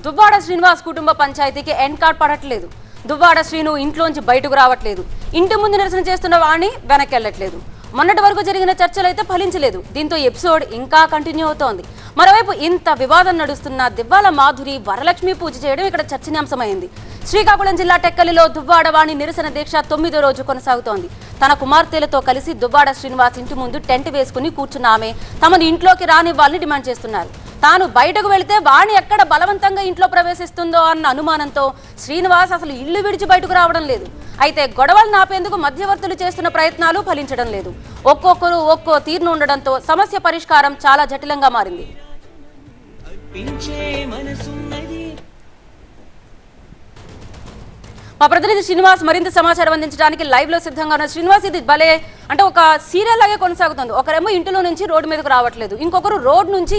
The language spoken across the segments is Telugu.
దువ్వాడ శ్రీనివాస్ కుటుంబ పంచాయతీకి ఎండ్ కార్డ్ పడట్లేదు. దువ్వాడ శ్రీను ఇంట్లోంచి బయటకు రావట్లేదు. ఇంటి ముందు నిరసన చేస్తున్న వాణ్ణి వెనక్కి వెళ్ళట్లేదు. మొన్నటి వరకు జరిగిన చర్చలు అయితే ఫలించలేదు. దీంతో ఎపిసోడ్ ఇంకా కంటిన్యూ అవుతోంది. మరోవైపు ఇంత వివాదం నడుస్తున్న దివ్వాల మాధురి వరలక్ష్మి పూజ చేయడం ఇక్కడ చర్చనీయాంశమైంది. శ్రీకాకుళం జిల్లా టెక్కలిలో దువ్వాడ వాణి నిరసన దీక్ష 9వ రోజు కొనసాగుతోంది. తన కుమార్తెలతో కలిసి దువ్వాడ శ్రీనివాస్ ఇంటి ముందు టెంట్ వేసుకుని కూర్చున్న ఆమె తమను ఇంట్లోకి రానివ్వాలని డిమాండ్ చేస్తున్నారు. తాను బయటకు వెళితే వాణి ఎక్కడ బలవంతంగా ఇంట్లో ప్రవేశిస్తుందో అన్న అనుమానంతో శ్రీనివాస్ అసలు ఇల్లు విడిచి బయటకు రావడం లేదు. అయితే గొడవలు నాపేందుకు మధ్యవర్తులు చేస్తున్న ప్రయత్నాలు ఫలించడం లేదు. ఒక్కొక్కరు ఒక్కో తీరును ఉండడంతో సమస్య పరిష్కారం చాలా జటిలంగా మారింది. మా ప్రతినిధి శ్రీనివాస్ మరింత సమాచారం అందించడానికి లైవ్ లో సిద్ధంగా ఉన్న శ్రీనివాస్, ఇది భలే అంటే ఒక సీరియల్ లాగే కొనసాగుతుంది. ఒకరేమో ఇంటిలో నుంచి రోడ్డు మీదకు రావట్లేదు, ఇంకొకరు రోడ్ నుంచి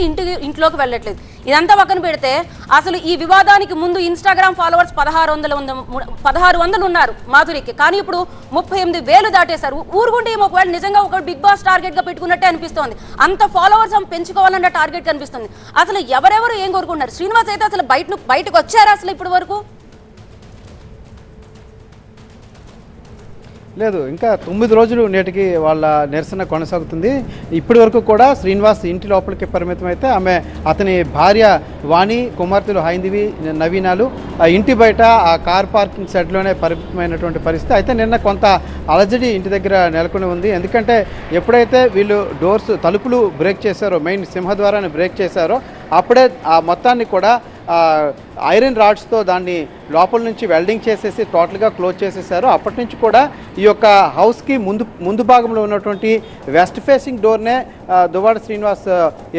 ఇంట్లోకి వెళ్ళట్లేదు. ఇదంతా పక్కన పెడితే అసలు ఈ వివాదానికి ముందు ఇన్స్టాగ్రామ్ ఫాలోవర్స్ 1600 ఉన్నారు మాధురికి. కానీ ఇప్పుడు 38,000 దాటేశారు. ఊరుకుంటే ఒకవేళ నిజంగా ఒక బిగ్ బాస్ టార్గెట్ గా పెట్టుకున్నట్టే అనిపిస్తోంది. అంత ఫాలోవర్స్ పెంచుకోవాలన్న టార్గెట్ కనిపిస్తుంది. అసలు ఎవరెవరు ఏం కోరుకుంటున్నారు? శ్రీనివాస్ అయితే అసలు బయటకు వచ్చారా అసలు ఇప్పటి వరకు? లేదు, ఇంకా 9 రోజులు నేటికి వాళ్ళ నిరసన కొనసాగుతుంది. ఇప్పటి వరకు కూడా శ్రీనివాస్ ఇంటి లోపలికి పరిమితం అయితే అతని భార్య వాణి, కుమార్తెలు హైందవి, నవీనాలు ఇంటి బయట ఆ కార్ పార్కింగ్ షెడ్లోనే పరిమితమైనటువంటి పరిస్థితి. అయితే నిన్న కొంత అలజడి ఇంటి దగ్గర నెలకొని ఉంది. ఎందుకంటే ఎప్పుడైతే వీళ్ళు తలుపులు బ్రేక్ చేశారో, మెయిన్ సింహద్వారాన్ని బ్రేక్ చేశారో, అప్పుడే ఆ మొత్తాన్ని కూడా ఐరన్ రాడ్స్తో దాన్ని లోపల నుంచి వెల్డింగ్ చేసేసి టోటల్గా క్లోజ్ చేసేసారు. అప్పటి నుంచి కూడా ఈ యొక్క హౌస్కి ముందు భాగంలో ఉన్నటువంటి వెస్ట్ ఫేసింగ్ డోర్నే దువ్వాడ శ్రీనివాస్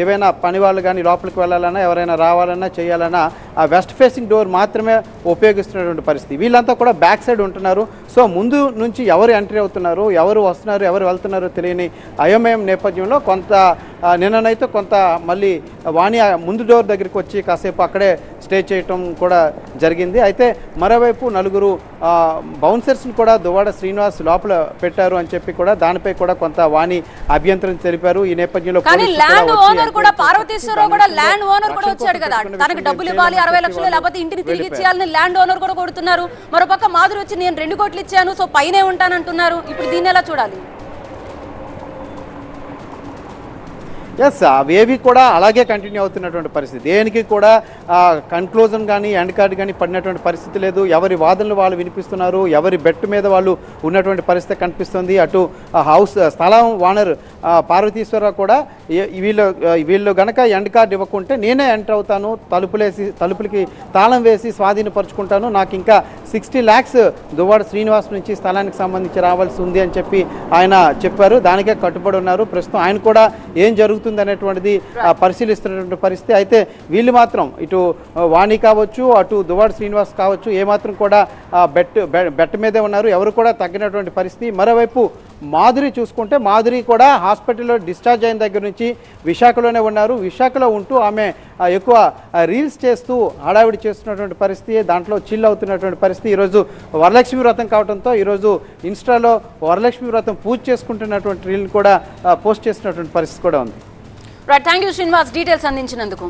ఏవైనా పని వాళ్ళు కానీ లోపలికి వెళ్ళాలన్నా, ఎవరైనా రావాలన్నా చేయాలన్నా ఆ వెస్ట్ ఫేసింగ్ డోర్ మాత్రమే ఉపయోగిస్తున్నటువంటి పరిస్థితి. వీళ్ళంతా కూడా బ్యాక్ సైడ్ ఉంటున్నారు. సో ముందు నుంచి ఎవరు ఎంట్రీ అవుతున్నారు, ఎవరు వస్తున్నారు, ఎవరు వెళ్తున్నారో తెలియని అయోమయం నేపథ్యంలో నిన్ననైతే కొంత మళ్ళీ వాణి ముందు డోర్ దగ్గరికి వచ్చి కాసేపు అక్కడే స్టే చేయటం కూడా జరిగింది. అయితే మరోవైపు 4 బౌన్సర్స్ని కూడా దువ్వాడ శ్రీనివాస్ లోపల పెట్టారు అని చెప్పి కూడా దానిపై కూడా కొంత వాణి అభ్యంతరం తెలిపారు. ఈ నేపథ్యంలో ల్యాండ్ ఓనర్ కూడా పార్వతీశ్వరరావు కూడా ల్యాండ్ ఓనర్ కూడా వచ్చాడు కదా, తనకి డబ్బులు ఇవ్వాలి 60 లక్షలు, లేకపోతే ఇంటిని తిరిగి ఇచ్చేయాలని ల్యాండ్ ఓనర్ కూడా కొడుతున్నారు. మరోపక్క మాధురి వచ్చి నేను 2 కోట్లు ఇచ్చాను, సో పైనే ఉంటానంటున్నారు. ఇప్పుడు దీన్ని ఎలా చూడాలి? ఎస్, అవేవి కూడా అలాగే కంటిన్యూ అవుతున్నటువంటి పరిస్థితి. దేనికి కూడా కన్క్లూజన్ కానీ ఎండ్ కార్డ్ కానీ పడినటువంటి పరిస్థితి లేదు. ఎవరి వాదనలు వాళ్ళు వినిపిస్తున్నారు, ఎవరి బెట్ మీద వాళ్ళు ఉన్నటువంటి పరిస్థితి కనిపిస్తుంది. అటు స్థలం ఓనర్ పార్వతీశ్వరరావు కూడా వీళ్ళు గనక ఎండ్ కార్డ్ ఇవ్వకుంటే నేనే ఎంటర్ అవుతాను, తలుపులకి తాళం వేసి స్వాధీనపరుచుకుంటాను, నాకు ఇంకా 60 lakhs దువ్వాడ శ్రీనివాస్ నుంచి స్థలానికి సంబంధించి రావాల్సి ఉంది అని చెప్పి ఆయన చెప్పారు. దానికే కట్టుబడి ఉన్నారు. ప్రస్తుతం ఆయన కూడా ఏం జరుగుతుంది అనేటువంటిది పరిశీలిస్తున్నటువంటి పరిస్థితి. అయితే వీళ్ళు మాత్రం ఇటు వాణి కావచ్చు, అటు దువ్వాడ శ్రీనివాస్ కావచ్చు, ఏమాత్రం కూడా బెట్ మీదే ఉన్నారు. ఎవరు కూడా తగ్గినటువంటి పరిస్థితి. మరోవైపు మాధురి చూసుకుంటే మాధురి కూడా హాస్పిటల్లో డిశ్చార్జ్ అయిన దగ్గర నుంచి విశాఖలోనే ఉన్నారు. విశాఖలో ఉంటూ ఆమె ఎక్కువ రీల్స్ చేస్తూ హడావిడి చేస్తున్నటువంటి పరిస్థితి, దాంట్లో చిల్ అవుతున్నటువంటి పరిస్థితి. ఈరోజు వరలక్ష్మి వ్రతం కావడంతో ఈరోజు ఇన్స్టాలో వరలక్ష్మి వ్రతం పూజ చేసుకుంటున్నటువంటి రీల్ని కూడా పోస్ట్ చేస్తున్నటువంటి పరిస్థితి కూడా ఉంది. Right, thank you Srinivas details అందించినందుకు.